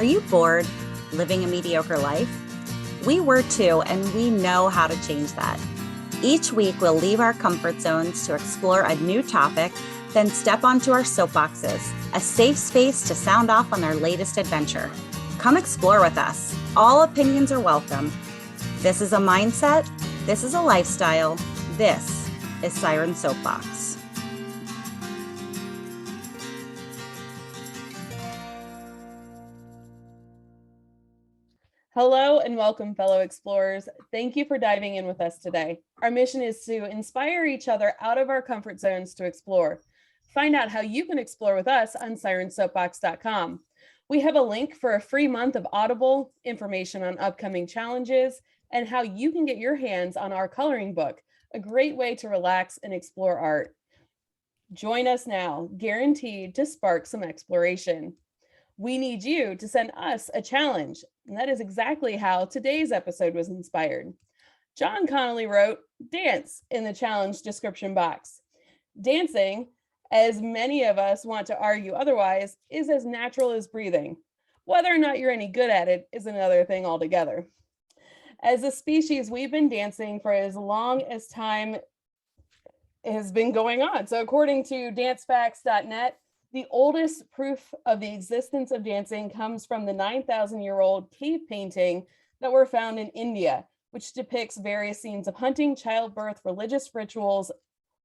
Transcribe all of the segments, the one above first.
Are you bored living a mediocre life? We were too, and we know how to change that. Each week, we'll leave our comfort zones to explore a new topic, then step onto our soapboxes, a safe space to sound off on our latest adventure. Come explore with us. All opinions are welcome. This is a mindset. This is a lifestyle. This is Siren Soapbox. Hello and welcome, fellow explorers. Thank you for diving in with us today. Our mission is to inspire each other out of our comfort zones to explore. Find out how you can explore with us on sirensoapbox.com. We have a link for a free month of Audible, information on upcoming challenges, and how you can get your hands on our coloring book, a great way to relax and explore art. Join us now, guaranteed to spark some exploration. We need you to send us a challenge, and that is exactly how today's episode was inspired. John Connolly wrote, "Dance" in the challenge description box. Dancing, as many of us want to argue otherwise, is as natural as breathing. Whether or not you're any good at it is another thing altogether. As a species, we've been dancing for as long as time has been going on. So according to dancefacts.net, the oldest proof of the existence of dancing comes from the 9,000-year-old cave painting that were found in India, which depicts various scenes of hunting, childbirth, religious rituals,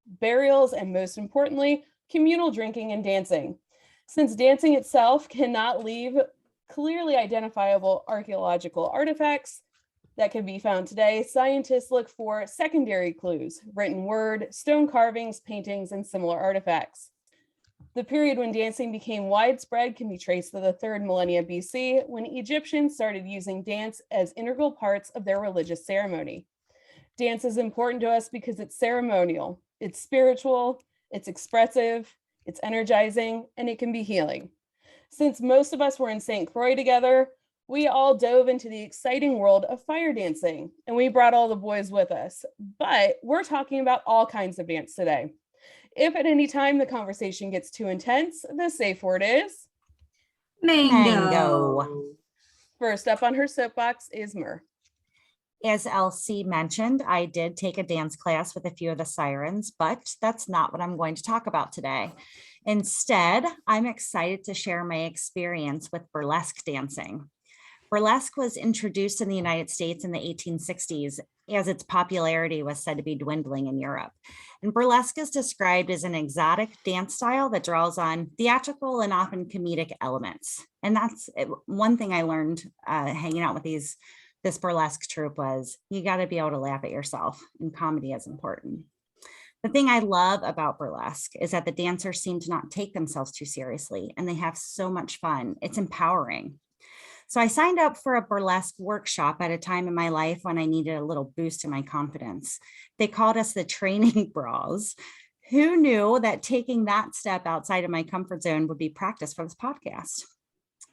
burials, and most importantly, communal drinking and dancing. Since dancing itself cannot leave clearly identifiable archaeological artifacts that can be found today, scientists look for secondary clues, written word, stone carvings, paintings, and similar artifacts. The period when dancing became widespread can be traced to the 3rd millennia BC, when Egyptians started using dance as integral parts of their religious ceremony. Dance is important to us because it's ceremonial, it's spiritual, it's expressive, it's energizing, and it can be healing. Since most of us were in St. Croix together, we all dove into the exciting world of fire dancing, and we brought all the boys with us. But we're talking about all kinds of dance today. If at any time the conversation gets too intense, the safe word is Mango. First up on her soapbox is Myrrh. As Elsie mentioned, I did take a dance class with a few of the sirens, but that's not what I'm going to talk about today. Instead, I'm excited to share my experience with burlesque dancing. Burlesque was introduced in the United States in the 1860s, as its popularity was said to be dwindling in Europe. And burlesque is described as an exotic dance style that draws on theatrical and often comedic elements. And that's one thing I learned hanging out with this burlesque troupe was you got to be able to laugh at yourself, and comedy is important. The thing I love about burlesque is that the dancers seem to not take themselves too seriously, and they have so much fun. It's empowering. So I signed up for a burlesque workshop at a time in my life when I needed a little boost in my confidence. They called us the training bras. Who knew that taking that step outside of my comfort zone would be practice for this podcast?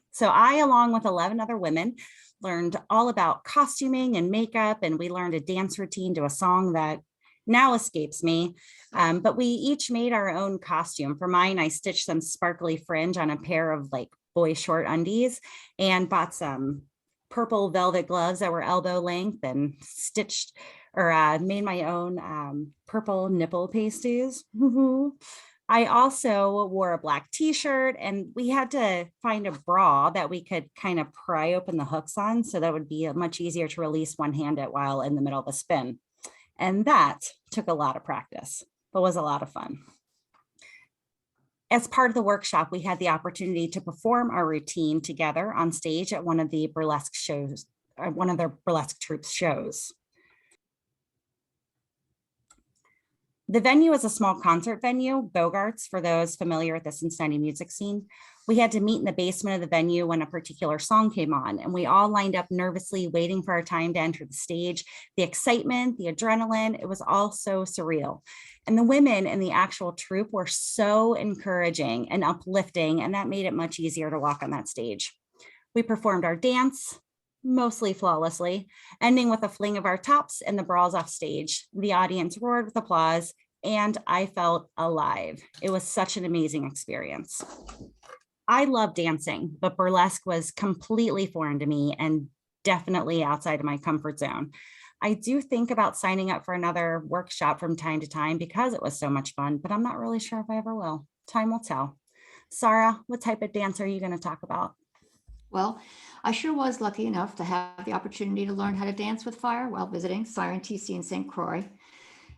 So I, along with 11 other women, learned all about costuming and makeup, and we learned a dance routine to a song that now escapes me. But we each made our own costume. For mine, I stitched some sparkly fringe on a pair of boy short undies and bought some purple velvet gloves that were elbow length and stitched or made my own purple nipple pasties. I also wore a black t-shirt, and we had to find a bra that we could kind of pry open the hooks on, so that would be much easier to release one-handed while in the middle of a spin. And that took a lot of practice, but was a lot of fun. As part of the workshop, we had the opportunity to perform our routine together on stage at one of the burlesque shows, one of the burlesque troupe's shows. The venue is a small concert venue, Bogart's, for those familiar with the Cincinnati music scene. We had to meet in the basement of the venue when a particular song came on, and we all lined up nervously, waiting for our time to enter the stage. The excitement, the adrenaline, it was all so surreal. And the women in the actual troupe were so encouraging and uplifting, and that made it much easier to walk on that stage. We performed our dance, mostly flawlessly, ending with a fling of our tops and the bras off stage. The audience roared with applause, and I felt alive. It was such an amazing experience. I love dancing, but burlesque was completely foreign to me and definitely outside of my comfort zone. I do think about signing up for another workshop from time to time because it was so much fun, but I'm not really sure if I ever will. Time will tell. Sarah, what type of dance are you going to talk about? Well, I sure was lucky enough to have the opportunity to learn how to dance with fire while visiting Siren TC in St. Croix.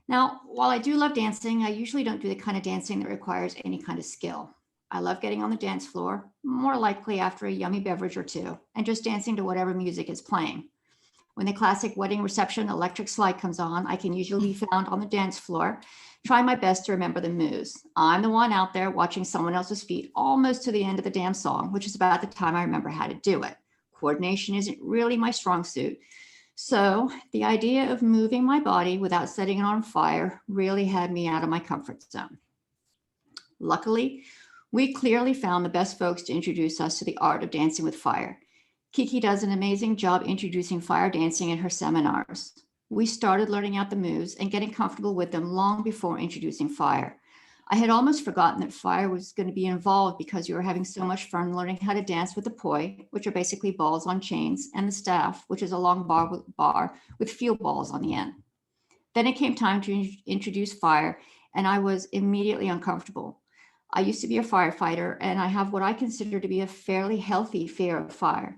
Now, while I do love dancing, I usually don't do the kind of dancing that requires any kind of skill. I love getting on the dance floor, more likely after a yummy beverage or two, and just dancing to whatever music is playing. When the classic wedding reception electric slide comes on, I can usually be found on the dance floor, trying my best to remember the moves. I'm the one out there watching someone else's feet almost to the end of the damn song, which is about the time I remember how to do it. Coordination isn't really my strong suit. So the idea of moving my body without setting it on fire really had me out of my comfort zone. Luckily, we clearly found the best folks to introduce us to the art of dancing with fire. Kiki does an amazing job introducing fire dancing in her seminars. We started learning out the moves and getting comfortable with them long before introducing fire. I had almost forgotten that fire was going to be involved because we were having so much fun learning how to dance with the poi, which are basically balls on chains, and the staff, which is a long bar with fuel balls on the end. Then it came time to introduce fire, and I was immediately uncomfortable. I used to be a firefighter, and I have what I consider to be a fairly healthy fear of fire.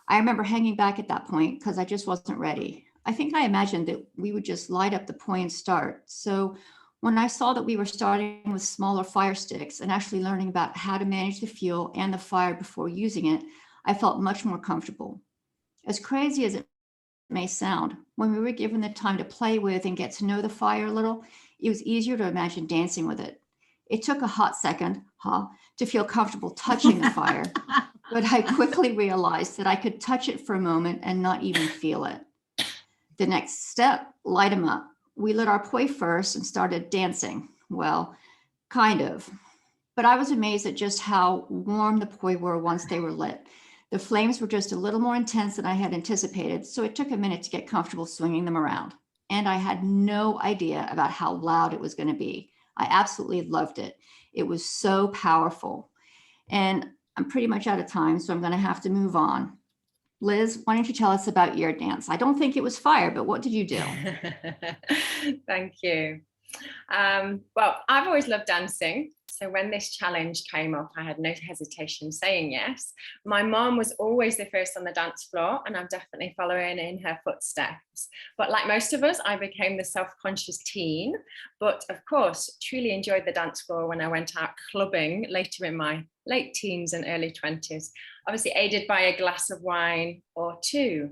I remember hanging back at that point because I just wasn't ready. I think I imagined that we would just light up the poi and start. So when I saw that we were starting with smaller fire sticks and actually learning about how to manage the fuel and the fire before using it, I felt much more comfortable. As crazy as it may sound, when we were given the time to play with and get to know the fire a little, it was easier to imagine dancing with it. It took a hot second, to feel comfortable touching the fire, but I quickly realized that I could touch it for a moment and not even feel it. The next step, light them up. We lit our poi first and started dancing. Well, kind of. But I was amazed at just how warm the poi were once they were lit. The flames were just a little more intense than I had anticipated, so it took a minute to get comfortable swinging them around. And I had no idea about how loud it was going to be. I absolutely loved it. It was so powerful. And I'm pretty much out of time, so I'm going to have to move on. Liz, why don't you tell us about your dance? I don't think it was fire, but what did you do? Thank you. Well, I've always loved dancing. So when this challenge came up, I had no hesitation saying yes. My mom was always the first on the dance floor, and I'm definitely following in her footsteps. But like most of us, I became the self-conscious teen. But of course, truly enjoyed the dance floor when I went out clubbing later in my late teens and early 20s, obviously aided by a glass of wine or two.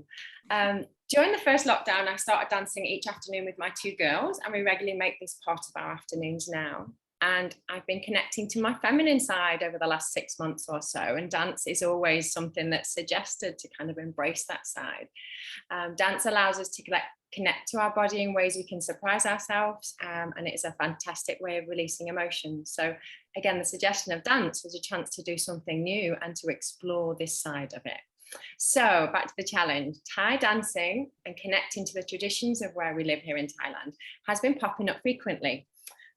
During the first lockdown, I started dancing each afternoon with my two girls, and we regularly make this part of our afternoons now. And I've been connecting to my feminine side over the last 6 months or so. And dance is always something that's suggested to kind of embrace that side. Dance allows us to connect to our body in ways we can surprise ourselves. And it's a fantastic way of releasing emotions. So again, the suggestion of dance was a chance to do something new and to explore this side of it. So back to the challenge. Thai dancing and connecting to the traditions of where we live here in Thailand has been popping up frequently.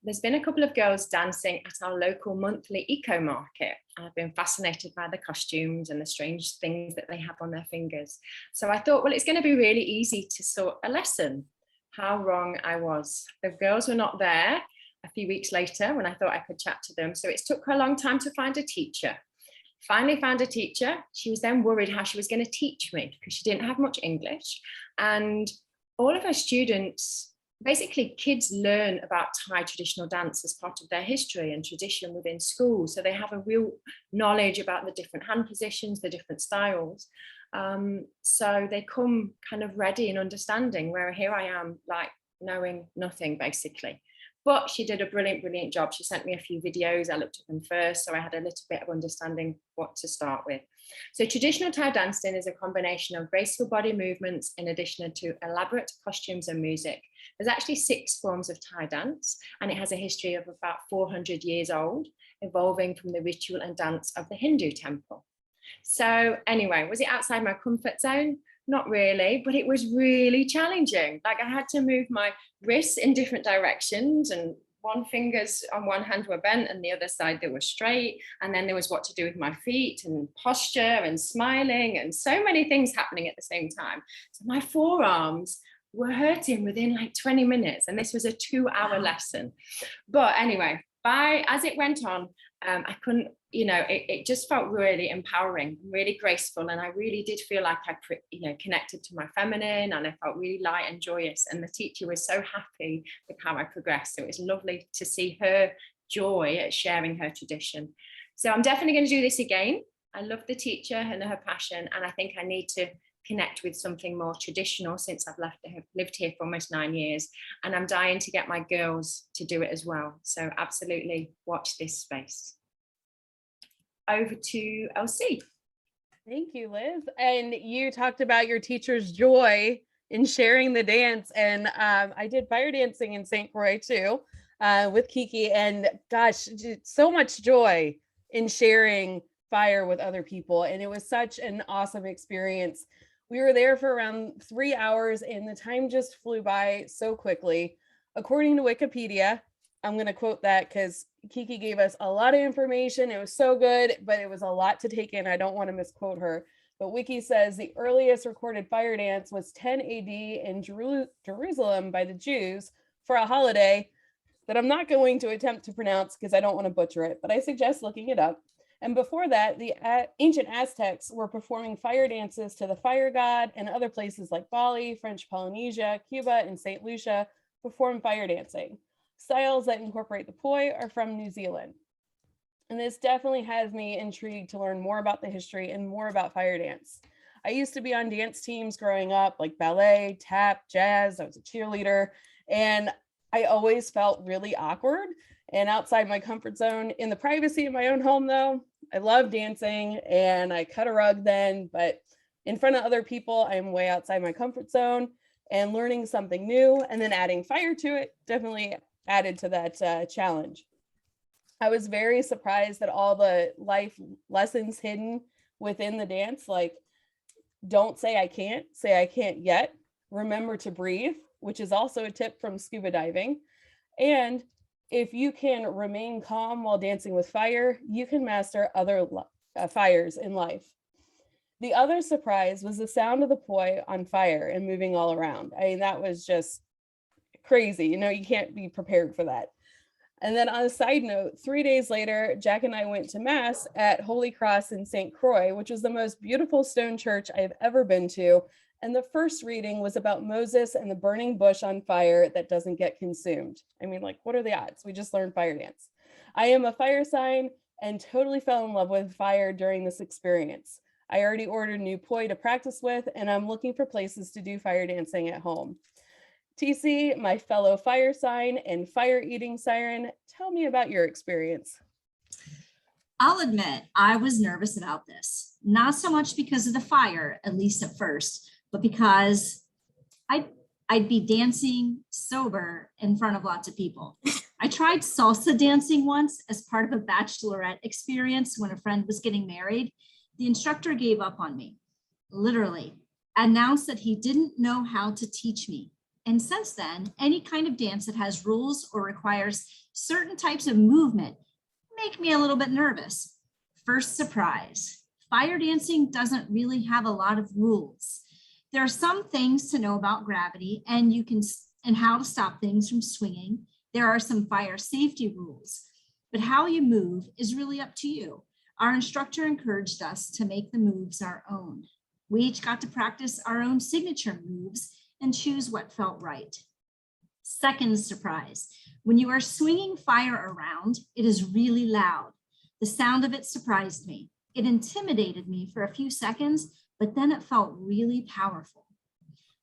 There's been a couple of girls dancing at our local monthly eco market. I've been fascinated by the costumes and the strange things that they have on their fingers. So I thought, well, it's going to be really easy to sort a lesson. How wrong I was. The girls were not there a few weeks later when I thought I could chat to them. So it took her a long time to find a teacher. Finally found a teacher. She was then worried how she was going to teach me because she didn't have much English. And all of her students, basically kids learn about Thai traditional dance as part of their history and tradition within school. So they have a real knowledge about the different hand positions, the different styles. So they come kind of ready and understanding, where here I am like knowing nothing basically. But she did a brilliant job. She sent me a few videos. I looked at them first, so I had a little bit of understanding what to start with. So traditional Thai dancing is a combination of graceful body movements in addition to elaborate costumes and music. There's actually 6 forms of Thai dance, and it has a history of about 400 years old, evolving from the ritual and dance of the Hindu temple. So anyway, was it outside my comfort zone? Not really, but it was really challenging. Like I had to move my wrists in different directions and one fingers on one hand were bent and the other side they were straight. And then there was what to do with my feet and posture and smiling and so many things happening at the same time. So my forearms were hurting within like 20 minutes. And this was a 2-hour lesson. But anyway, as it went on, I couldn't, it just felt really empowering, really graceful. And I really did feel like I, connected to my feminine, and I felt really light and joyous. And the teacher was so happy with how I progressed. So it was lovely to see her joy at sharing her tradition. So I'm definitely going to do this again. I love the teacher and her passion. And I think I need to connect with something more traditional since I've lived here for almost 9 years, and I'm dying to get my girls to do it as well. So absolutely watch this space. Over to LC. Thank you, Liz. And you talked about your teacher's joy in sharing the dance, and I did fire dancing in St. Croix too, with Kiki, and gosh, so much joy in sharing fire with other people, and it was such an awesome experience. We were there for around 3 hours and the time just flew by so quickly. According to Wikipedia, I'm going to quote that because Kiki gave us a lot of information. It was so good, but it was a lot to take in. I don't want to misquote her. But Wiki says the earliest recorded fire dance was 10 AD in Jerusalem by the Jews for a holiday that I'm not going to attempt to pronounce because I don't want to butcher it, but I suggest looking it up. And before that, the ancient Aztecs were performing fire dances to the fire god, and other places like Bali, French Polynesia, Cuba, and St. Lucia perform fire dancing. Styles that incorporate the poi are from New Zealand. And this definitely has me intrigued to learn more about the history and more about fire dance. I used to be on dance teams growing up, like ballet, tap, jazz. I was a cheerleader, and I always felt really awkward and outside my comfort zone. In the privacy of my own home, though, I love dancing and I cut a rug then, but in front of other people, I'm way outside my comfort zone, and learning something new and then adding fire to it definitely added to that challenge. I was very surprised at all the life lessons hidden within the dance, like don't say I can't yet, remember to breathe, which is also a tip from scuba diving. And if you can remain calm while dancing with fire, you can master other fires in life. The other surprise was the sound of the poi on fire and moving all around. I mean, that was just crazy. You can't be prepared for that. And then on a side note, 3 days later, Jack and I went to Mass at Holy Cross in St. Croix, which was the most beautiful stone church I've ever been to. And the first reading was about Moses and the burning bush on fire that doesn't get consumed. I mean, like, what are the odds? We just learned fire dance. I am a fire sign and totally fell in love with fire during this experience. I already ordered new poi to practice with, and I'm looking for places to do fire dancing at home. TC, my fellow fire sign and fire eating siren, tell me about your experience. I'll admit I was nervous about this, not so much because of the fire, at least at first, but because I'd be dancing sober in front of lots of people. I tried salsa dancing once as part of a bachelorette experience when a friend was getting married. The instructor gave up on me, literally, announced that he didn't know how to teach me. And since then, any kind of dance that has rules or requires certain types of movement make me a little bit nervous. First surprise, fire dancing doesn't really have a lot of rules. There are some things to know about gravity and how to stop things from swinging. There are some fire safety rules, but how you move is really up to you. Our instructor encouraged us to make the moves our own. We each got to practice our own signature moves and choose what felt right. Second surprise, when you are swinging fire around, it is really loud. The sound of it surprised me. It intimidated me for a few seconds, but then it felt really powerful.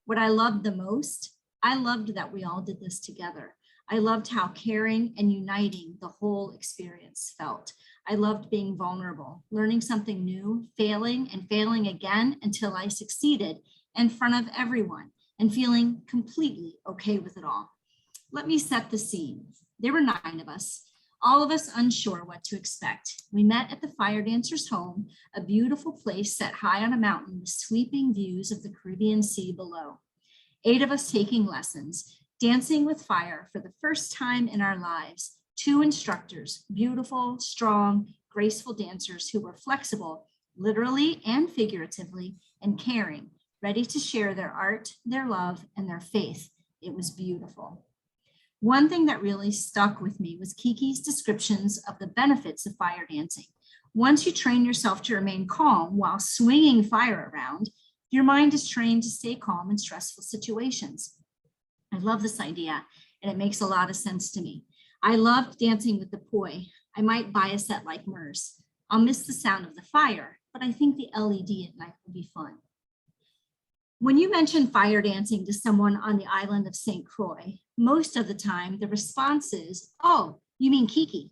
What I loved the most, I loved that we all did this together. I loved how caring and uniting the whole experience felt. I loved being vulnerable, learning something new, failing and failing again until I succeeded in front of everyone and feeling completely okay with it all. Let me set the scene. There were 9 of us, all of us unsure what to expect. We met at the fire dancer's home, a beautiful place set high on a mountain with sweeping views of the Caribbean Sea below. 8 of us taking lessons, dancing with fire for the first time in our lives. 2 instructors, beautiful, strong, graceful dancers who were flexible, literally and figuratively, and caring, ready to share their art, their love, and their faith. It was beautiful. One thing that really stuck with me was Kiki's descriptions of the benefits of fire dancing. Once you train yourself to remain calm while swinging fire around, your mind is trained to stay calm in stressful situations. I love this idea, and it makes a lot of sense to me. I loved dancing with the poi. I might buy a set like Mer's. I'll miss the sound of the fire, but I think the LED at night will be fun. When you mention fire dancing to someone on the island of St. Croix, most of the time the response is, "Oh, you mean Kiki."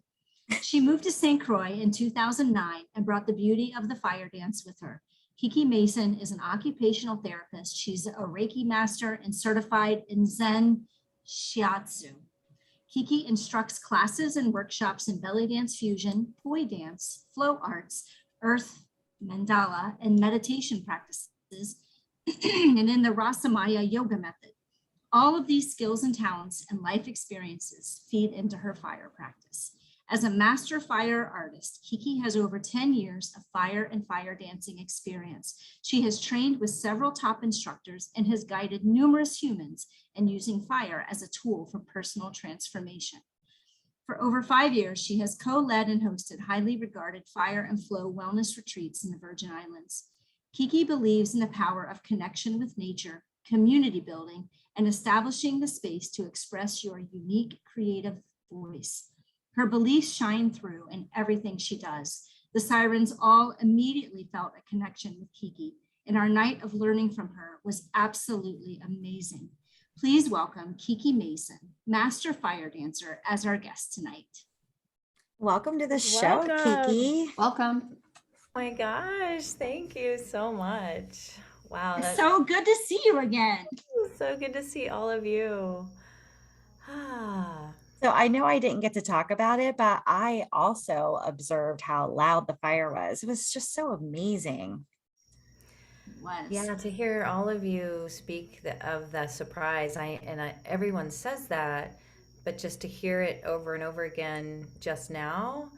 She moved to St. Croix in 2009 and brought the beauty of the fire dance with her. Kiki Mason is an occupational therapist. She's a Reiki master and certified in Zen Shiatsu. Kiki instructs classes and workshops in belly dance fusion, poi dance, flow arts, earth, mandala, and meditation practices, and in the Rasamaya yoga method. All of these skills and talents and life experiences feed into her fire practice. As a master fire artist, Kiki has over 10 years of fire and fire dancing experience. She has trained with several top instructors and has guided numerous humans in using fire as a tool for personal transformation. For over 5 years, she has co-led and hosted highly regarded fire and flow wellness retreats in the Virgin Islands. Kiki believes in the power of connection with nature, community building, and establishing the space to express your unique creative voice. Her beliefs shine through in everything she does. The Sirens all immediately felt a connection with Kiki, and our night of learning from her was absolutely amazing. Please welcome Kiki Mason, Master Fire Dancer, as our guest tonight. Welcome to the show, Welcome. Kiki. Welcome. Oh my gosh, thank you so much. Wow, It's that's so good to see you again. so good to see all of you. So I know I didn't get to talk about it, but I also observed how loud the fire was. It was just so amazing. It was. Yeah, to hear all of you speak of the surprise, everyone says that, but just to hear it over and over again just now,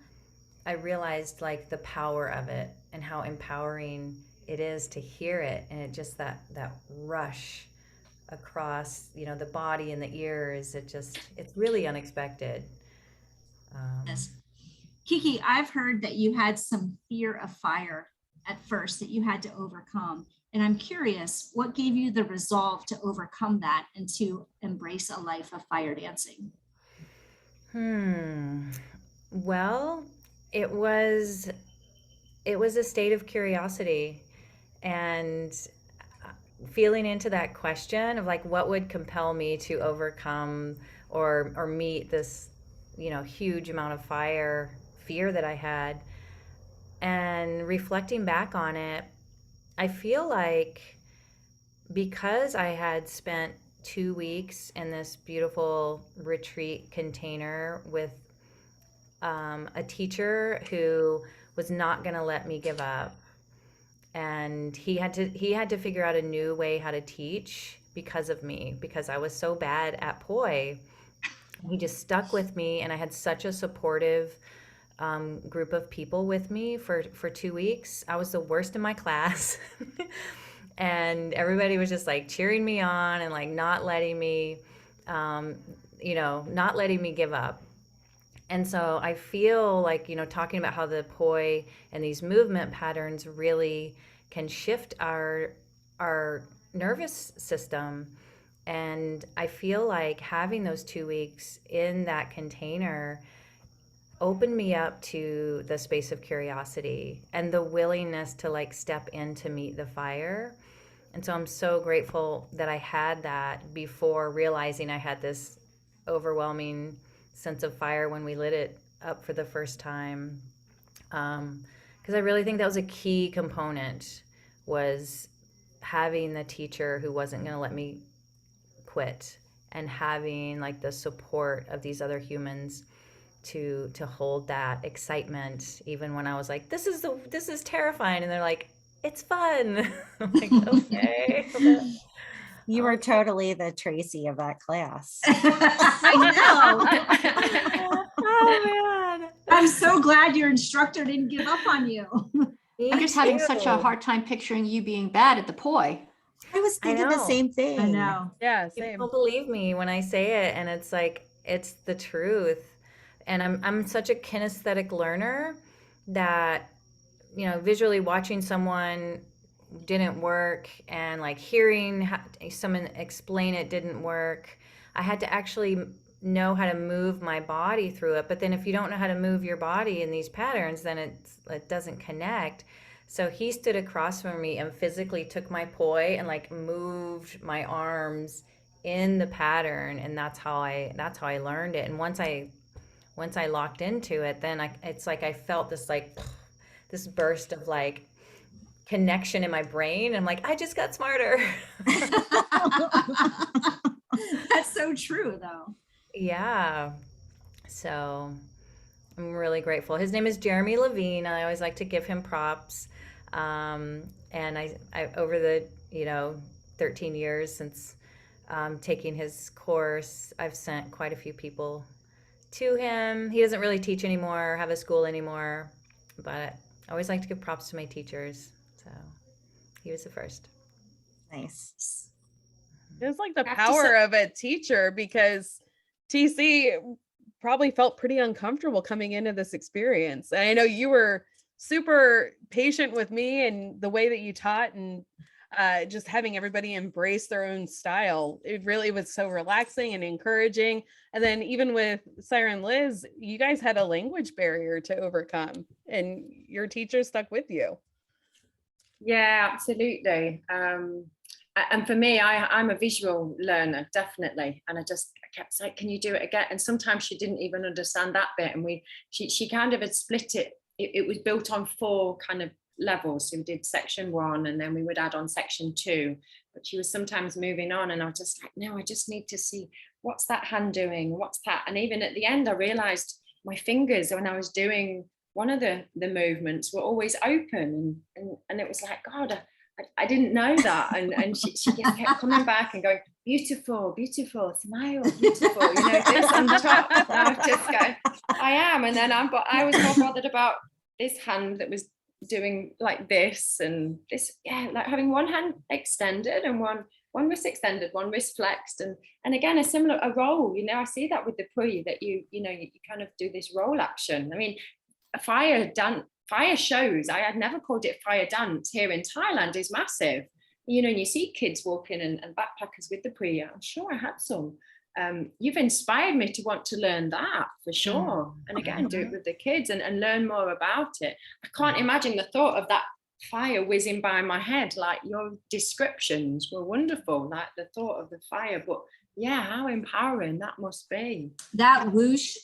I realized like the power of it and how empowering it is to hear it, and it just that rush across, the body and the ears. It's really unexpected. Yes. Kiki, I've heard that you had some fear of fire at first that you had to overcome. And I'm curious, what gave you the resolve to overcome that and to embrace a life of fire dancing? Well, it was a state of curiosity and feeling into that question of like what would compel me to overcome or meet this huge amount of fear that I had. And reflecting back on it, I feel like because I had spent 2 weeks in this beautiful retreat container with a teacher who was not going to let me give up, and he had to figure out a new way how to teach because of me, because I was so bad at poi. He just stuck with me, and I had such a supportive group of people with me for 2 weeks. I was the worst in my class. And everybody was just like cheering me on and like not letting me give up. And so I feel like, talking about how the poi and these movement patterns really can shift our nervous system. And I feel like having those 2 weeks in that container opened me up to the space of curiosity and the willingness to like step in to meet the fire. And so I'm so grateful that I had that before realizing I had this overwhelming sense of fire when we lit it up for the first time. Because I really think that was a key component, was having the teacher who wasn't going to let me quit, and having like the support of these other humans to hold that excitement even when I was like, this is terrifying, and they're like, it's fun. I'm like, okay. You were totally the Tracy of that class. I know. Oh man. I'm so glad your instructor didn't give up on you. I'm just having such a too. hard time picturing you being bad at the poi. I was I thinking the know. same thing. I know. Yeah, People same. don't believe me when I say it, and it's like it's the truth. And I'm such a kinesthetic learner that, you know, visually watching someone didn't work, and like hearing someone explain it didn't work. I had to actually know how to move my body through it. But then if you don't know how to move your body in these patterns, then it doesn't connect. So he stood across from me and physically took my poi and like moved my arms in the pattern, and that's how I learned it. And once I locked into it, then it's like I felt this like this burst of like connection in my brain. I'm like, I just got smarter. That's so true, though. Yeah. So I'm really grateful. His name is Jeremy Levine. I always like to give him props. And I over the 13 years since taking his course, I've sent quite a few people to him. He doesn't really teach anymore, have a school anymore, but I always like to give props to my teachers. So he was the first. Nice. It was like the I have to power say- of a teacher, because TC probably felt pretty uncomfortable coming into this experience. And I know you were super patient with me and the way that you taught, and just having everybody embrace their own style. It really was so relaxing and encouraging. And then even with Siren Liz, you guys had a language barrier to overcome, and your teacher stuck with you. Yeah, absolutely. And for me, I'm a visual learner, definitely. And I kept saying, can you do it again? And sometimes she didn't even understand that bit. And she kind of had split it. It was built on 4 kind of levels. So we did section 1, and then we would add on section 2. But she was sometimes moving on, and I was just like, no, I just need to see, what's that hand doing? What's that? And even at the end, I realized my fingers, when I was doing one of the movements, were always open. And it was like, God, I didn't know that. And she just kept coming back and going, beautiful, beautiful, smile, beautiful, this on top. And I was just going, I am. And then I was more bothered about this hand that was doing like this and this, like having one hand extended and one wrist extended, one wrist flexed. And again, a roll, I see that with the pui, that you kind of do this roll action. I mean, a fire shows, I had never called it fire dance, here in Thailand is massive. And you see kids walking and backpackers with the pui. I'm sure I had some. You've inspired me to want to learn that for sure. And again, do it with the kids and learn more about it. I can't imagine the thought of that fire whizzing by my head. Like, your descriptions were wonderful, like the thought of the fire. But yeah, how empowering that must be. That whoosh,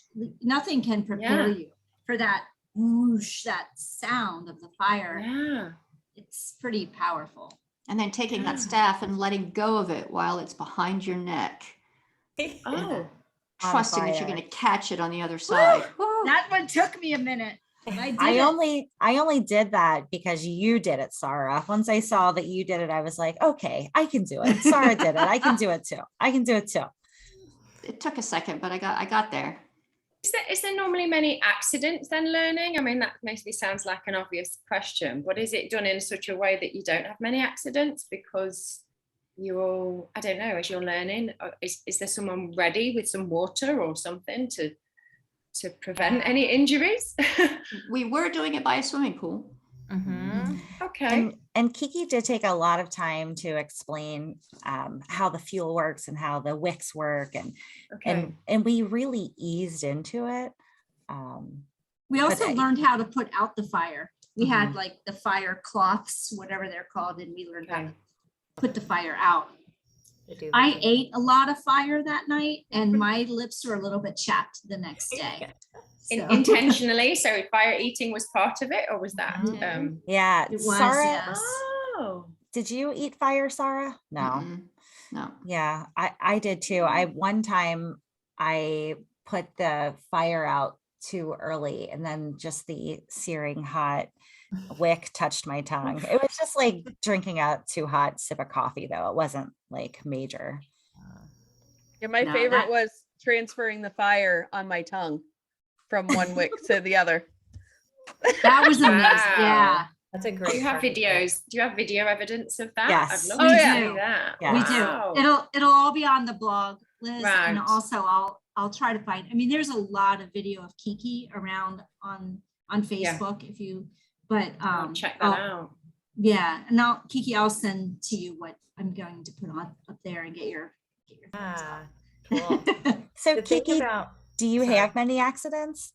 nothing can prepare you for that whoosh, that sound of the fire. Yeah. It's pretty powerful. And then taking that staff and letting go of it while it's behind your neck. Oh, Trusting that you're going to catch it on the other side. Woo. That one took me a minute. But I did I only did that because you did it, Sarah. Once I saw that you did it, I was like, okay, I can do it. Sarah did it. I can do it too. It took a second, but I got there. Is there normally many accidents then learning? I mean, that maybe sounds like an obvious question, but is it done in such a way that you don't have many accidents because you're all, I don't know, as you're learning, is there someone ready with some water or something to prevent any injuries? We were doing it by a swimming pool. Mm-hmm. Okay. And Kiki did take a lot of time to explain how the fuel works and how the wicks work, and we really eased into it. We also but learned how to put out the fire. We had like the fire cloths, whatever they're called, and we learned how to put the fire out. I ate a lot of fire that night, and my lips were a little bit chapped the next day. So. Intentionally, so fire eating was part of it, or was that? Yeah, It was, Sarah, yes. Oh, did you eat fire, Sarah? No. Mm-mm. No. Yeah, I did too. One time I put the fire out too early. And then just the searing hot wick touched my tongue. It was just like drinking a too hot sip of coffee, though. It wasn't like major. Yeah, my No, favorite that- was transferring the fire on my tongue from one wick to the other. That was amazing. Wow. Yeah. That's a Do great you have practice. videos? Do you have video evidence of that? Yes. I'd love Oh, to yeah. see that. Yeah. We Wow. do. It'll all be on the blog, Liz, and Right. also I'll try to find. I mean, there's a lot of video of Kiki around on Yeah. Facebook if you. But I'll check that out. Yeah, and now Kiki, I'll send to you what I'm going to put on up there and get your thoughts Ah, on. cool. So To think Kiki, about, do you sorry. have many accidents?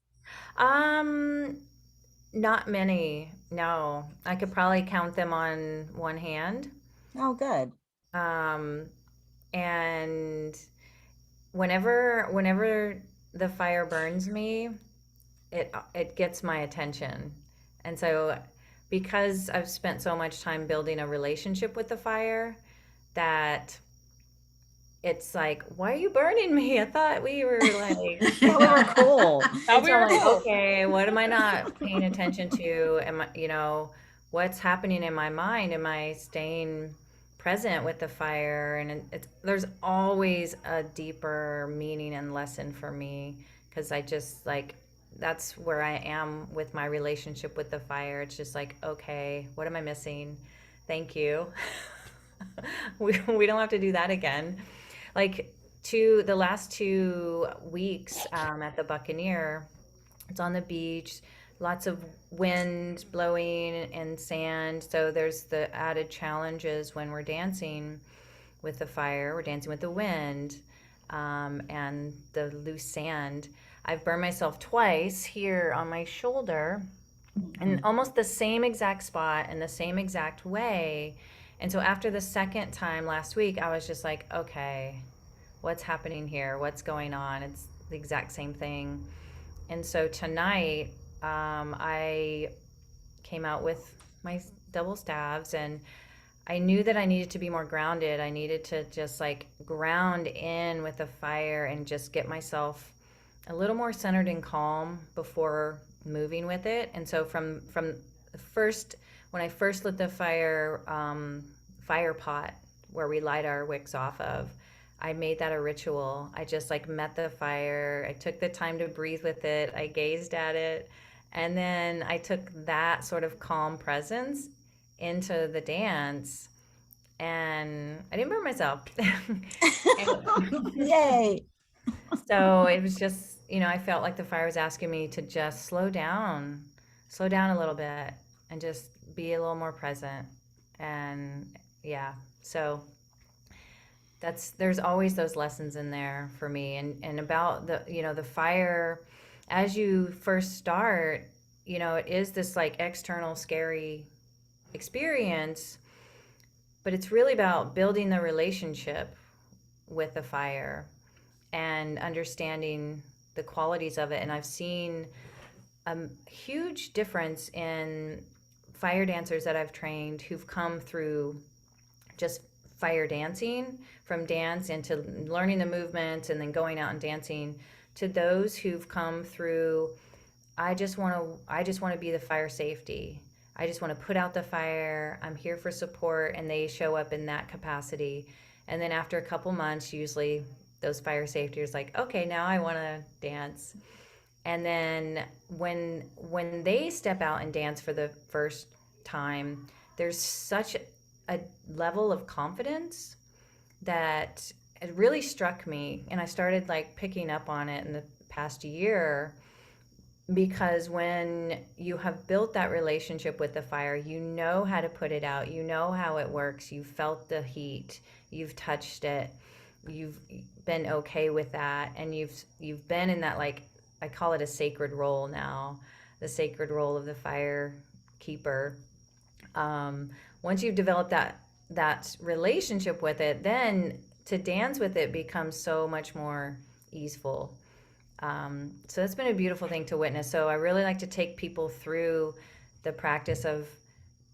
Not many. No, I could probably count them on one hand. Oh, good. And whenever the fire burns me, it gets my attention. And so because I've spent so much time building a relationship with the fire, that it's like, why are you burning me? I thought we were like, Oh, we were cool. How and we so were I'm like, cool. okay, what am I not paying attention to? Am I, what's happening in my mind? Am I staying present with the fire? And there's always a deeper meaning and lesson for me, because I just like, that's where I am with my relationship with the fire. It's just like, okay, what am I missing? Thank you. We don't have to do that again. Like the last 2 weeks at the Buccaneer, it's on the beach, lots of wind blowing and sand. So there's the added challenges when we're dancing with the fire. We're dancing with the wind and the loose sand. I've burned myself twice here on my shoulder in almost the same exact spot and the same exact way. And so after the second time last week, I was just like, okay, what's happening here? What's going on? It's the exact same thing. And so tonight, I came out with my double stabs, and I knew that I needed to be more grounded. I needed to just like ground in with the fire and just get myself a little more centered and calm before moving with it. And so from the first, when I first lit the fire pot where we light our wicks off of, I made that a ritual. I just like met the fire. I took the time to breathe with it. I gazed at it. And then I took that sort of calm presence into the dance, and I didn't burn myself. Yay. So it was just, I felt like the fire was asking me to just slow down a little bit and just be a little more present. And yeah, so there's always those lessons in there for me. And about the fire, as you first start, it is this like external scary experience, but it's really about building the relationship with the fire and understanding the qualities of it. And I've seen a huge difference in fire dancers that I've trained who've come through just fire dancing, from dance into learning the movement and then going out and dancing, to those who've come through, I just want to be the fire safety. I just want to put out the fire. I'm here for support, and they show up in that capacity. And then after a couple months, usually those fire safetyers like, okay, now I want to dance. And then when they step out and dance for the first time, there's such a level of confidence that it really struck me. And I started like picking up on it in the past year, because when you have built that relationship with the fire, you know how to put it out, you know how it works, you've felt the heat, you've touched it, you've been okay with that, and you've been in that, like, I call it a sacred role now, the sacred role of the fire keeper. Once you've developed that relationship with it, then to dance with it becomes so much more easeful. So that's been a beautiful thing to witness. So I really like to take people through the practice of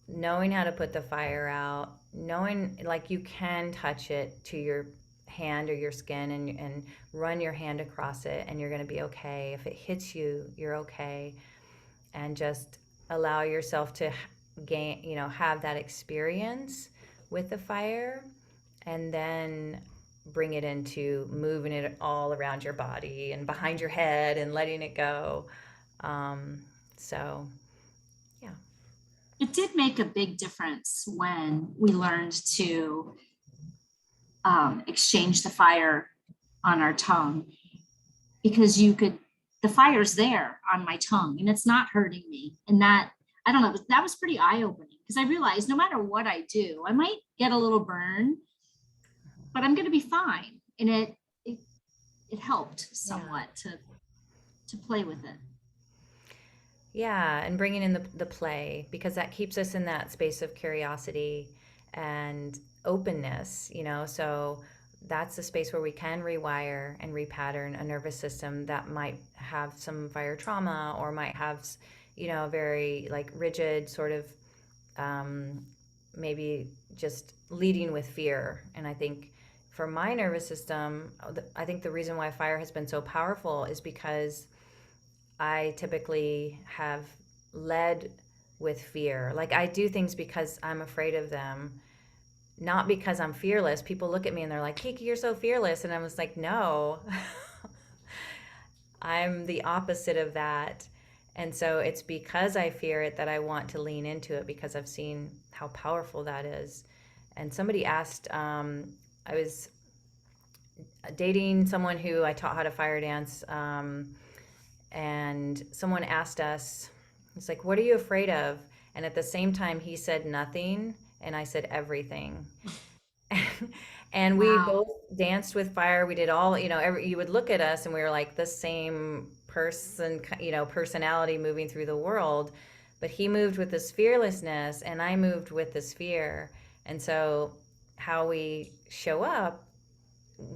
knowing how to put the fire out, knowing like you can touch it to your hand or your skin and run your hand across it, and you're going to be okay. If it hits you, you're okay. And just allow yourself to gain, have that experience with the fire, and then bring it into moving it all around your body and behind your head and letting it go. So, yeah. It did make a big difference when we learned to exchange the fire on our tongue, because the fire's there on my tongue and it's not hurting me. And that, I don't know, that was pretty eye-opening, because I realized no matter what I do, I might get a little burn, but I'm going to be fine. And it helped somewhat to play with it. Yeah, and bringing in the play, because that keeps us in that space of curiosity and openness, so that's the space where we can rewire and repattern a nervous system that might have some fire trauma, or might have, a very like rigid sort of, maybe just leading with fear. And I think for my nervous system, I think the reason why fire has been so powerful is because I typically have led with fear. Like, I do things because I'm afraid of them, not because I'm fearless. People look at me and they're like, Kiki, you're so fearless. And I was like, no, I'm the opposite of that. And so it's because I fear it that I want to lean into it, because I've seen how powerful that is. And somebody asked, I was dating someone who I taught how to fire dance, and someone asked us, it's like, what are you afraid of? And at the same time, he said nothing, and I said everything. And we both danced with fire. We did all, you would look at us and we were like the same person, personality moving through the world. But he moved with this fearlessness and I moved with this fear. And so how we show up,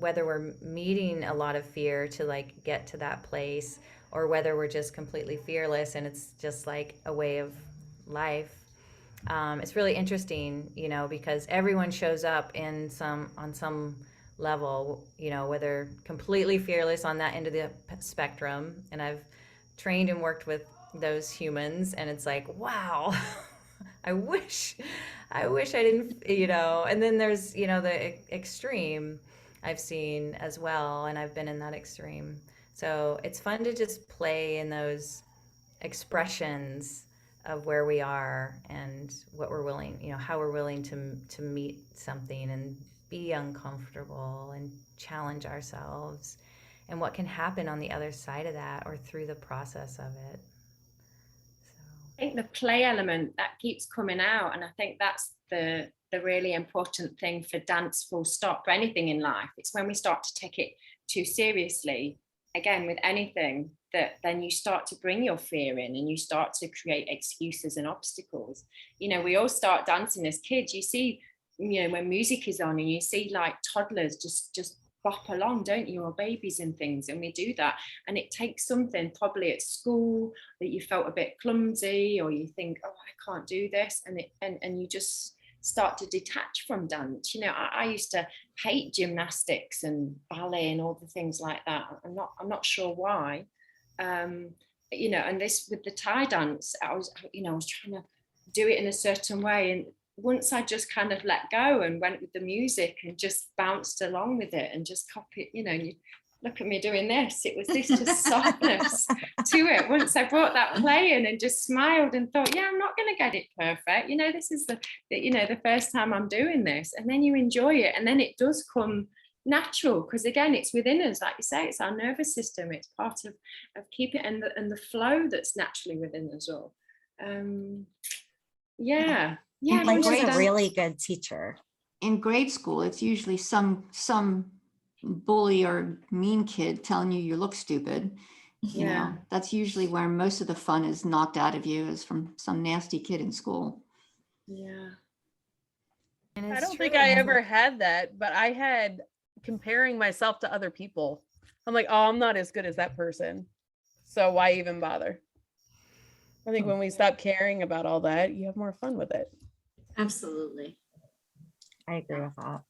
whether we're meeting a lot of fear to like get to that place, or whether we're just completely fearless and it's just like a way of life, it's really interesting, because everyone shows up on some level, whether completely fearless on that end of the spectrum. And I've trained and worked with those humans, and it's like, wow, I wish I didn't, and then there's, the extreme I've seen as well. And I've been in that extreme. So it's fun to just play in those expressions of where we are and what we're willing, how we're willing to meet something and be uncomfortable and challenge ourselves, and what can happen on the other side of that or through the process of it. So I think the play element that keeps coming out, and I think that's the really important thing for dance, full stop, for anything in life. It's when we start to take it too seriously, again with anything, that then you start to bring your fear in and you start to create excuses and obstacles. We all start dancing as kids. You see, when music is on and you see like toddlers just bop along, don't you, or babies and things, and we do that, and it takes something probably at school that you felt a bit clumsy, or you think, oh, I can't do this, and you just start to detach from dance. I used to hate gymnastics and ballet and all the things like that. I'm not sure why. And this with the Thai dance, I was trying to do it in a certain way, and once I just kind of let go and went with the music and just bounced along with it and just copied, you look at me doing this, it was this just softness to it. Once I brought that play in and just smiled and thought, yeah, I'm not going to get it perfect, this is the first time I'm doing this, and then you enjoy it, and then it does come natural, because again, it's within us, like you say, it's our nervous system, it's part of keeping it, and the flow that's naturally within us all. Like a really good teacher. In grade school, it's usually some bully or mean kid telling you look stupid. That's usually where most of the fun is knocked out of you, is from some nasty kid in school. Yeah. And I don't think I ever had that, but I had comparing myself to other people. I'm like, oh, I'm not as good as that person, so why even bother? I think when we stop caring about all that, you have more fun with it. Absolutely. I agree with that.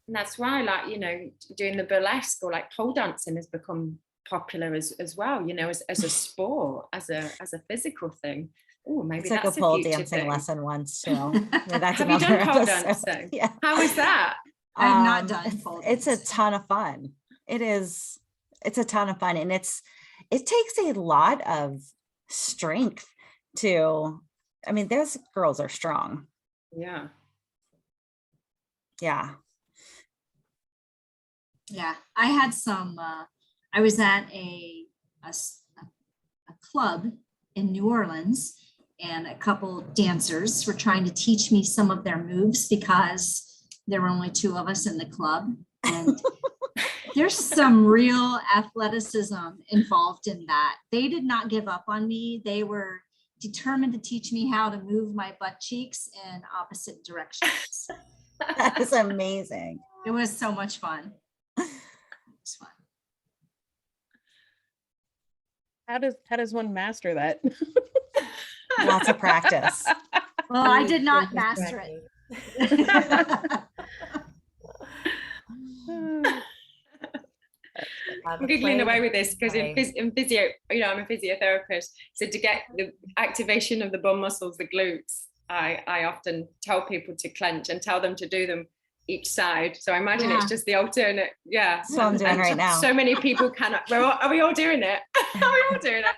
And that's why, like, you know, doing the burlesque or like pole dancing has become popular as well, you know, as a sport, as a physical thing. Oh, maybe It's like that's a pole future dancing thing. lesson once too. Yeah, that's Have you another done pole episode. dancing? Yeah. How is that? I've not done pole It's a dancing. ton of fun. It's a ton of fun. And it takes a lot of strength to, I mean, those girls are strong. Yeah. Yeah. Yeah, I had some, I was at a club in New Orleans, and a couple dancers were trying to teach me some of their moves because there were only two of us in the club. And there's some real athleticism involved in that. They did not give up on me. They were determined to teach me how to move my butt cheeks in opposite directions. That is amazing. It was so much fun. It was fun. How does one master that? Lots of practice. Well, I did not master it. I'm giggling away with this because in physio, you know, I'm a physiotherapist. So to get the activation of the bum muscles, the glutes, I often tell people to clench and tell them to do them each side. So I imagine it's just the alternate. Yeah. That's what I'm doing right now. So many people cannot. Are we all doing it? Are we all doing it?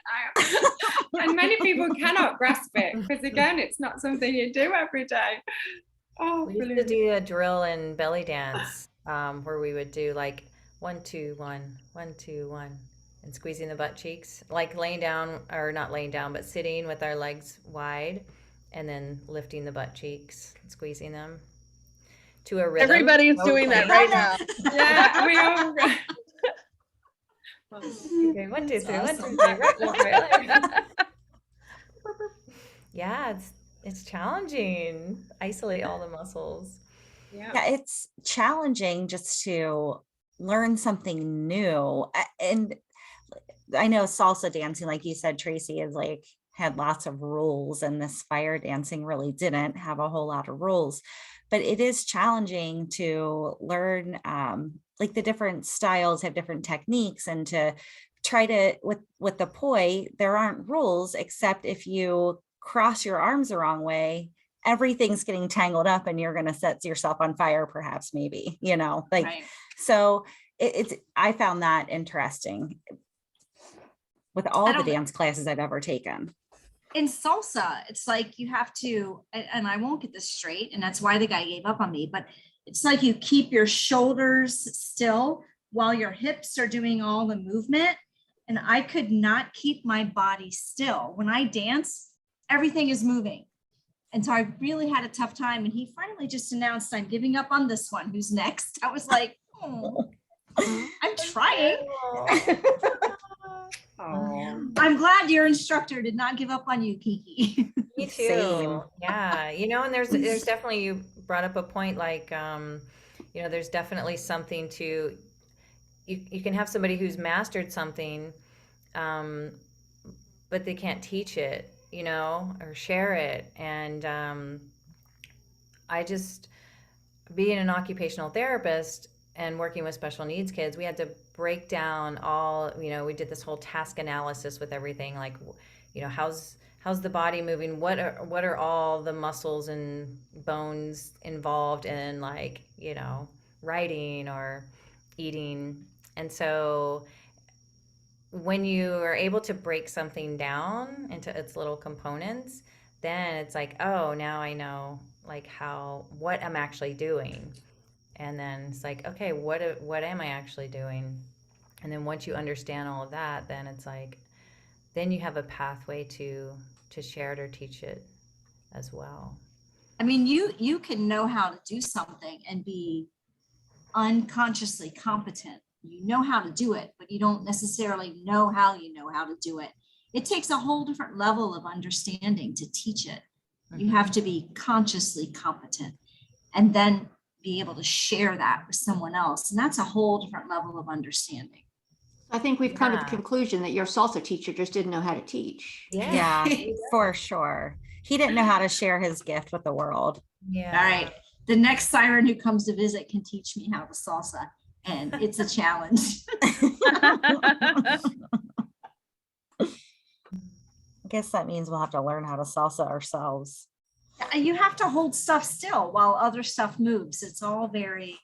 And many people cannot grasp it because, again, it's not something you do every day. Oh, We used to brilliant. do a drill in belly dance where we would do like 1, 2, 1, 1, 2, 1, and squeezing the butt cheeks, like laying down, or not laying down, but sitting with our legs wide, and then lifting the butt cheeks, squeezing them to a rhythm. Everybody's doing that right now. Yeah, we all. Okay, 1, 2, 3, 1, 2, 3, Awesome. right, left, right, left. Yeah, it's challenging. Isolate all the muscles. Yeah. Yeah, it's challenging just to learn something new. And I know salsa dancing, like you said, Tracy, is like had lots of rules, and this fire dancing really didn't have a whole lot of rules. But it is challenging to learn, like the different styles have different techniques, and to try to with the poi, there aren't rules except if you cross your arms the wrong way, everything's getting tangled up and you're going to set yourself on fire, perhaps, maybe, you know, like, Right. so I found that interesting with all the dance classes I've ever taken. In salsa, it's like you have to, and I won't get this straight, and that's why the guy gave up on me, but it's like you keep your shoulders still while your hips are doing all the movement. And I could not keep my body still. When I dance, everything is moving. And so I really had a tough time. And he finally just announced, I'm giving up on this one. Who's next? I was like, oh, I'm trying. Oh. I'm glad your instructor did not give up on you, Kiki. Me too. Same. Yeah. You know, and there's definitely, you brought up a point like, you know, there's definitely something to, you can have somebody who's mastered something, but they can't teach it, you know, or share it. And I just, being an occupational therapist and working with special needs kids, we had to break down all, you know, we did this whole task analysis with everything, like, you know, how's the body moving? What are all the muscles and bones involved in, like, you know, writing or eating? And so when you are able to break something down into its little components, then it's like, oh, now I know, like, what I'm actually doing. And then it's like, okay, what am I actually doing? And then once you understand all of that, then it's like, then you have a pathway to share it or teach it as well. I mean, you can know how to do something and be unconsciously competent. You know how to do it, but you don't necessarily know how you know how to do it. It takes a whole different level of understanding to teach it. You have to be consciously competent and then be able to share that with someone else. And that's a whole different level of understanding. I think we've come to the Yeah. conclusion that your salsa teacher just didn't know how to teach. Yeah, for sure. He didn't know how to share his gift with the world. Yeah. All right. the next siren who comes to visit can teach me how to salsa, and it's a challenge. I guess that means we'll have to learn how to salsa ourselves. You have to hold stuff still while other stuff moves. It's all very,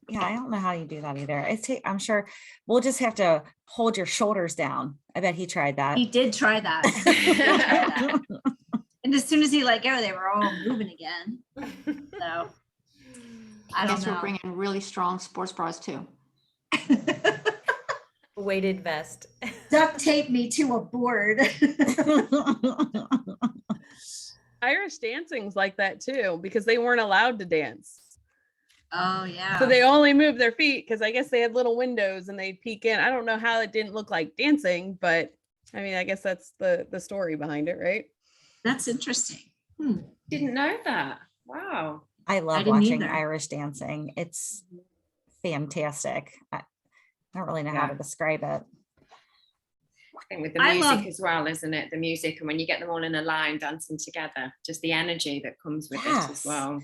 Yeah, I don't know how you do that either. I'm sure we'll just have to hold your shoulders down. I bet he tried that. he did try that. He did try that. And as soon as he let go, they were all moving again. So I don't Guess we're know. bringing really strong sports bras too. Weighted vest. Duct tape me to a board. Irish dancing's like that too, because they weren't allowed to dance. Oh yeah. So they only moved their feet because I guess they had little windows and they'd peek in. I don't know how it didn't look like dancing, but I mean, I guess that's the story behind it, right? That's interesting. Didn't know that. Wow. I love didn't watching either. Irish dancing. It's fantastic. I don't really know how to Yeah. describe it. I think with the I music love- as well, isn't it? The music, and when you get them all in a line dancing together, just the energy that comes with it as Yes. well.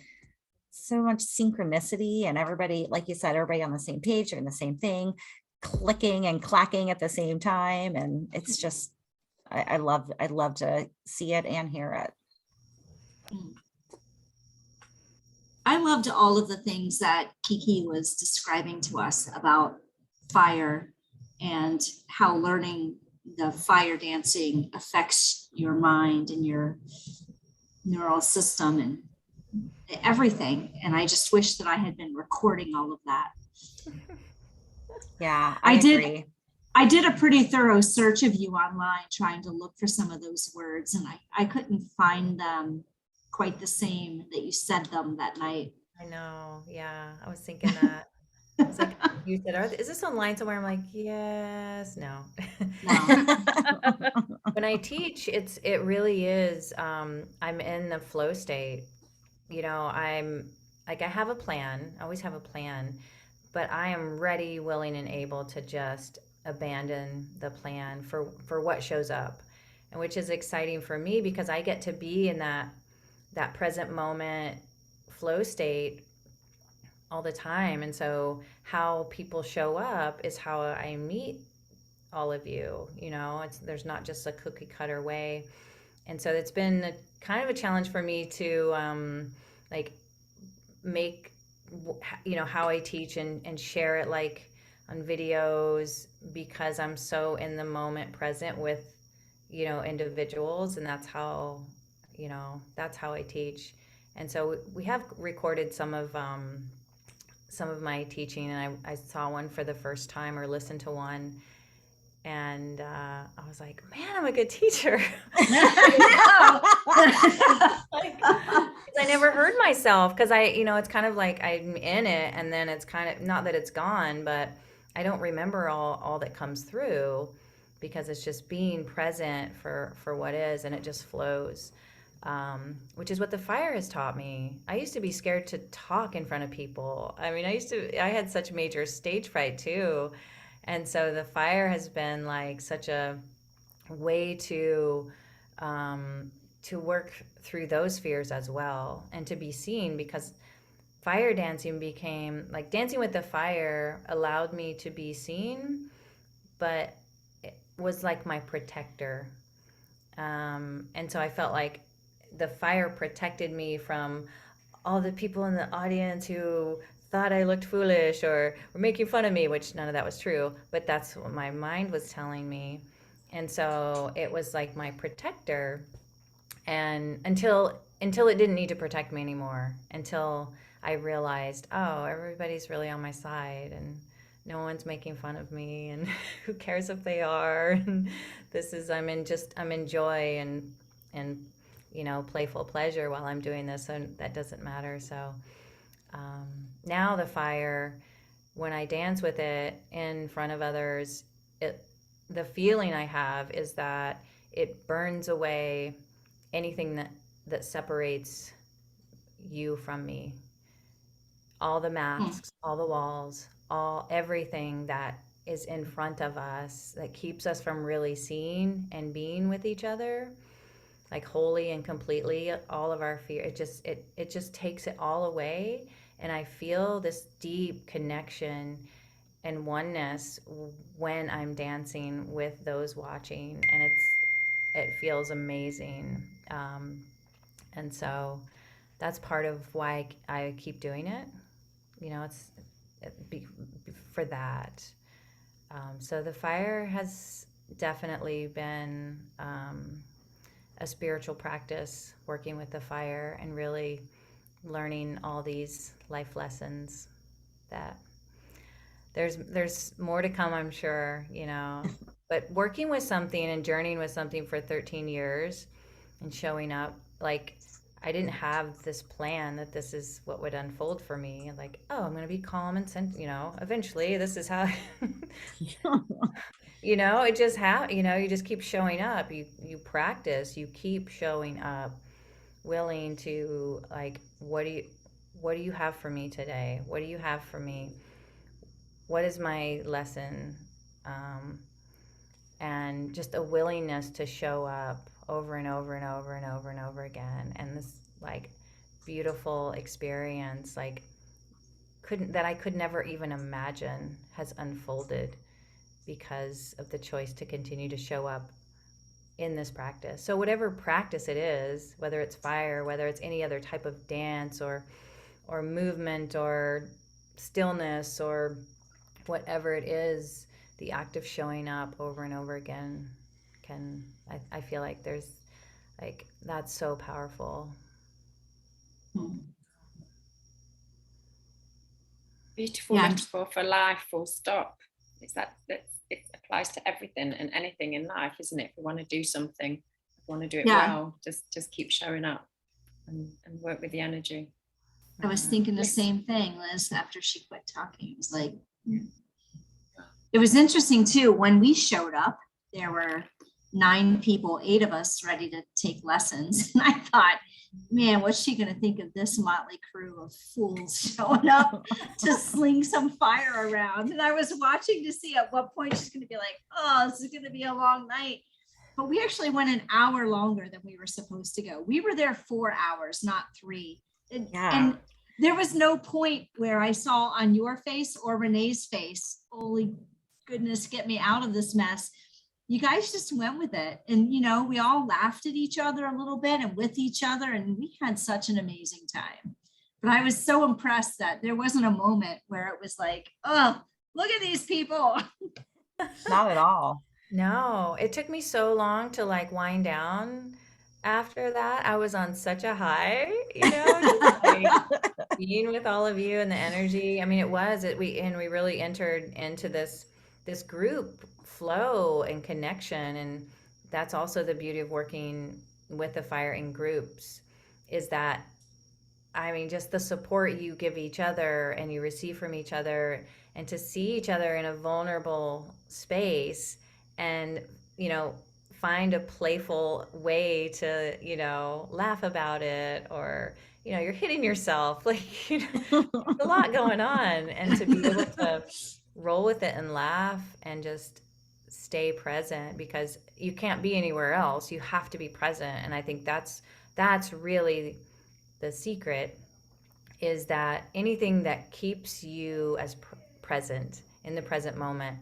So much synchronicity, and everybody, like you said, everybody on the same page doing the same thing, clicking and clacking at the same time. And it's just, I'd love to see it and hear it. I loved all of the things that Kiki was describing to us about fire and how learning the fire dancing affects your mind and your neural system and everything. And I just wish that I had been recording all of that. Yeah, I did. agree. I did a pretty thorough search of you online trying to look for some of those words, and I couldn't find them quite the same that you said them that night. I know. Yeah. I was thinking that. I was like, you said, is this online somewhere? I'm like, yes, no. When I teach, it really is, I'm in the flow state. You know, I'm like, I have a plan, I always have a plan, but I am ready, willing, and able to just abandon the plan for what shows up, and which is exciting for me because I get to be in that present moment flow state all the time. And so how people show up is how I meet all of you. You know, there's not just a cookie cutter way. And so it's been kind of a challenge for me to like make, you know, how I teach and share it like on videos, because I'm so in the moment present with, you know, individuals, and that's how I teach. And so we have recorded some of my teaching, and I saw one for the first time or listened to one, and I was like, man, I'm a good teacher. Like, 'cause I never heard myself, because it's kind of like I'm in it, and then it's kind of not that it's gone, but I don't remember all that comes through, because it's just being present for what is, and it just flows. Which is what the fire has taught me. I used to be scared to talk in front of people. I mean, I had such major stage fright too. And so the fire has been like such a way to work through those fears as well, and to be seen, because fire dancing became like dancing with the fire allowed me to be seen, but it was like my protector. And so I felt like the fire protected me from all the people in the audience who thought I looked foolish or were making fun of me, which none of that was true, but that's what my mind was telling me. And so it was like my protector, and until it didn't need to protect me anymore, until I realized, oh, everybody's really on my side, and no one's making fun of me, and who cares if they are, and I'm in joy and playful pleasure while I'm doing this, so that doesn't matter. So now the fire, when I dance with it in front of others, the feeling I have is that it burns away anything that separates you from me. All the masks, all the walls, everything that is in front of us that keeps us from really seeing and being with each other. like wholly and completely all of our fear. It just takes it all away, and I feel this deep connection and oneness when I'm dancing with those watching, and it feels amazing. And so that's part of why I keep doing it. You know, it's for that. So the fire has definitely been a spiritual practice, working with the fire and really learning all these life lessons that there's more to come, I'm sure, you know. But working with something and journeying with something for 13 years and showing up, like, I didn't have this plan that this is what would unfold for me. Like, oh, I'm going to be calm and you know, eventually this is how, you know, it just you know, you just keep showing up. You practice, you keep showing up, willing to, like, what do you have for me today? What do you have for me? What is my lesson? And just a willingness to show up over and over and over and over and over again. And this, like, beautiful experience, like, I could never even imagine, has unfolded because of the choice to continue to show up in this practice. So whatever practice it is, whether it's fire, whether it's any other type of dance or movement or stillness or whatever it is, the act of showing up over and over again can, I feel like there's, like, that's so powerful. Beautiful Yeah. metaphor for life, full stop. It applies to everything and anything in life, isn't it? If we want to do something, if we want to do it well, just keep showing up and work with the energy. I was thinking the same thing, Liz, after she quit talking. It was like, it was interesting too. When we showed up, there were 9 people, 8 of us ready to take lessons. And I thought, man, what's she going to think of this motley crew of fools showing up to sling some fire around? And I was watching to see at what point she's going to be like, oh, this is going to be a long night. But we actually went an hour longer than we were supposed to go. We were there 4 hours, not 3. And there was no point where I saw on your face or Renee's face, holy goodness, get me out of this mess. You guys just went with it. And, you know, we all laughed at each other a little bit and with each other, and we had such an amazing time. But I was so impressed that there wasn't a moment where it was like, oh, look at these people. Not at all. No, it took me so long to, like, wind down after that. I was on such a high, you know, just, like, being with all of you and the energy. I mean, we really entered into this group flow and connection. And that's also the beauty of working with the fire in groups, is that, I mean, just the support you give each other and you receive from each other, and to see each other in a vulnerable space and, you know, find a playful way to, you know, laugh about it, or, you know, you're hitting yourself, like, you know, there's a lot going on, and to be able to roll with it and laugh and just stay present, because you can't be anywhere else. You have to be present. And I think that's really the secret, is that anything that keeps you as present in the present moment,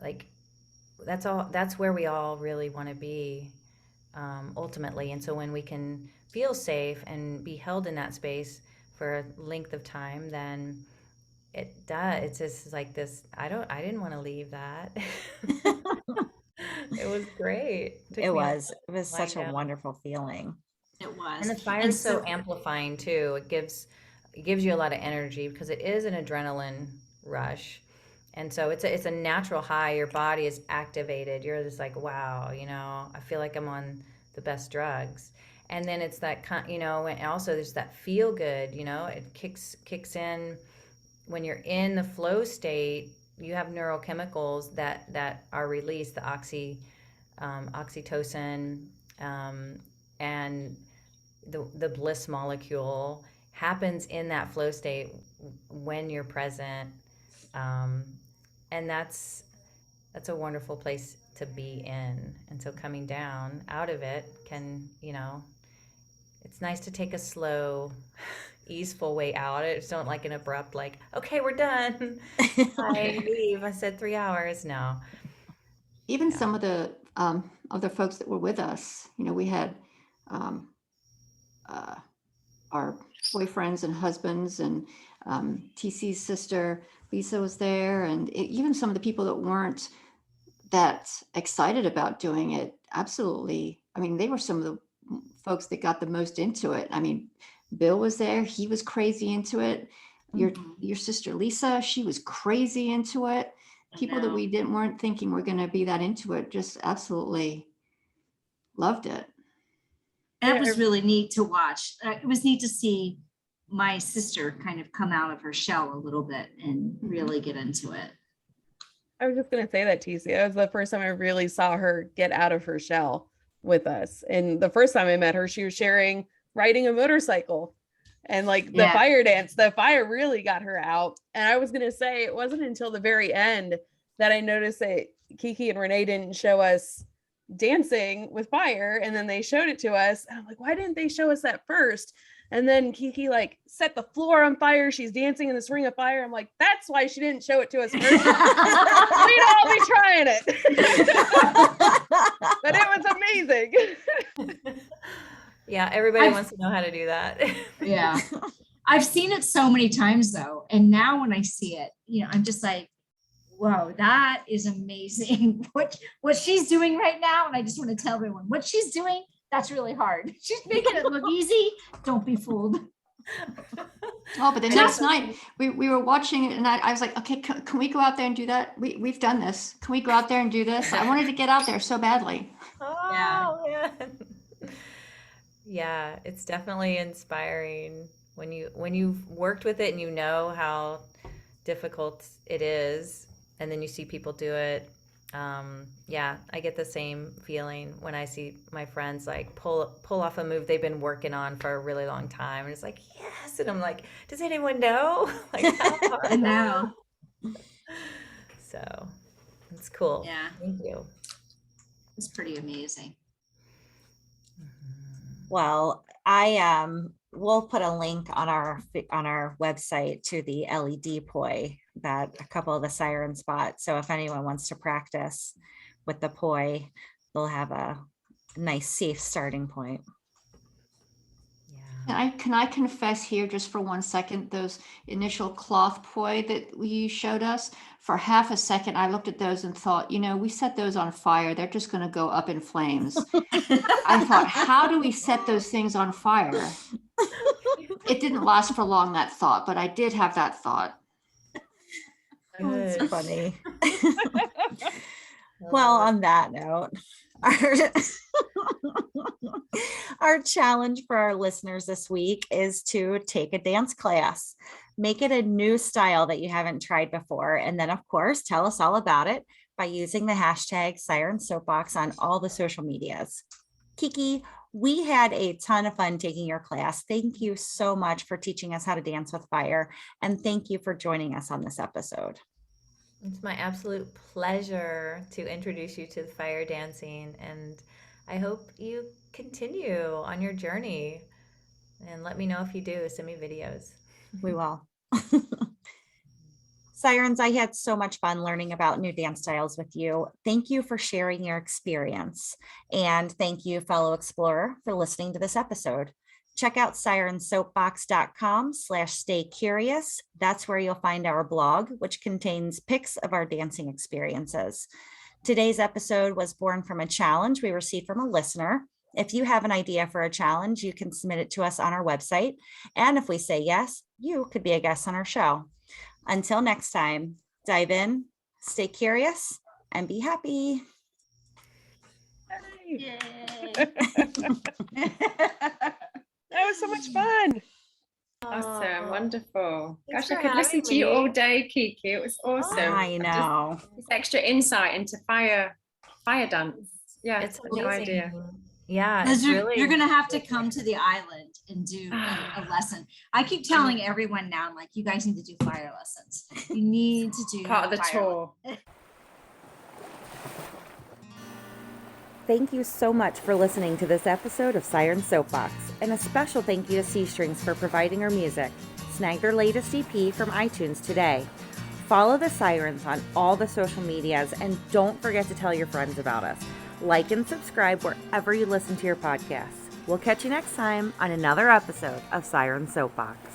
like, that's where we all really want to be, ultimately. And so when we can feel safe and be held in that space for a length of time, then it's just like this, I didn't want to leave that. It was great. It was such a wonderful feeling. It was. And the fire is so amplifying too. It gives you a lot of energy, because it is an adrenaline rush. And so it's a natural high. Your body is activated. You're just like, wow, you know, I feel like I'm on the best drugs. And then it's that, you know, and also there's that feel good, you know, it kicks in when you're in the flow state. You have neurochemicals that are released, the oxytocin, and the bliss molecule happens in that flow state when you're present. And that's a wonderful place to be in. And so coming down out of it can, it's nice to take a slow, easeful way out. It's not like an abrupt, like, okay, we're done. I leave. I said 3 hours. No. Even Yeah. some of the other folks that were with us, we had our boyfriends and husbands, and TC's sister Lisa was there, and even some of the people that weren't that excited about doing it. Absolutely. I mean, they were some of the folks that got the most into it. I mean, Bill was there. He was crazy into it. Your sister Lisa, she was crazy into it. People that we weren't thinking were going to be that into it just absolutely loved it. That was really neat to watch. It was neat to see my sister kind of come out of her shell a little bit and really get into it. I was just going to say that, TC. That was the first time I really saw her get out of her shell with us. And the first time I met her, she was sharing riding a motorcycle, and like the fire dance, the fire really got her out. And I was going to say, it wasn't until the very end that I noticed that Kiki and Renee didn't show us dancing with fire, and then they showed it to us, and I'm like, why didn't they show us that first? And then Kiki like set the floor on fire. She's dancing in this ring of fire. I'm like, that's why she didn't show it to us first. We'd all be trying it. But it was amazing. Yeah, everybody wants to know how to do that. Yeah. I've seen it so many times though. And now when I see it, I'm just like, whoa, that is amazing. What she's doing right now. And I just want to tell everyone what she's doing. That's really hard. She's making it look easy. Don't be fooled. Oh, but the next night we were watching it, and I was like, okay, can we go out there and do that? We've done this. Can we go out there and do this? I wanted to get out there so badly. Oh, yeah. Yeah, it's definitely inspiring when you've worked with it and you know how difficult it is, and then you see people do it. Yeah, I get the same feeling when I see my friends like pull off a move they've been working on for a really long time, and it's like, yes, and I'm like, does anyone know? Like, how hard? I know. So it's cool. Yeah. Thank you. It's pretty amazing. Well, we'll put a link on our website to the LED poi that a couple of the Siren bought. So if anyone wants to practice with the poi, they'll have a nice, safe starting point. Yeah. Can I confess here just for 1 second, those initial cloth poi that you showed us, for half a second, I looked at those and thought, we set those on fire. They're just going to go up in flames. I thought, how do we set those things on fire? It didn't last for long, that thought, but I did have that thought. That's funny. Well, on that note, our challenge for our listeners this week is to take a dance class. Make it a new style that you haven't tried before. And then, of course, tell us all about it by using the hashtag Siren Soapbox on all the social medias. Kiki, we had a ton of fun taking your class. Thank you so much for teaching us how to dance with fire. And thank you for joining us on this episode. It's my absolute pleasure to introduce you to fire dancing, and I hope you continue on your journey, and let me know if you do. Send me videos. We will. Sirens, I had so much fun learning about new dance styles with you. Thank you for sharing your experience. And thank you, fellow explorer, for listening to this episode. Check out sirensoapbox.com/stay curious. That's where you'll find our blog, which contains pics of our dancing experiences. Today's episode was born from a challenge we received from a listener. If you have an idea for a challenge, you can submit it to us on our website. And if we say yes, you could be a guest on our show. Until next time, dive in, stay curious, and be happy. Yay. That was so much fun. Awesome, wonderful. Thanks Gosh, I for could listen having to you me. all day, Kiki. It was awesome. I know. This extra insight into fire dance. Yeah, It's no amazing. idea. Yeah, it's really. You're gonna have to come to the island and do a lesson. I keep telling everyone now, I'm like, you guys need to do fire lessons. You need to do Part of the fire tour. Thank you so much for listening to this episode of Siren Soapbox, and a special thank you to C Strings for providing our music. Snag their latest EP from iTunes today. Follow the Sirens on all the social medias, and don't forget to tell your friends about us. Like and subscribe wherever you listen to your podcasts. We'll catch you next time on another episode of Siren Soapbox.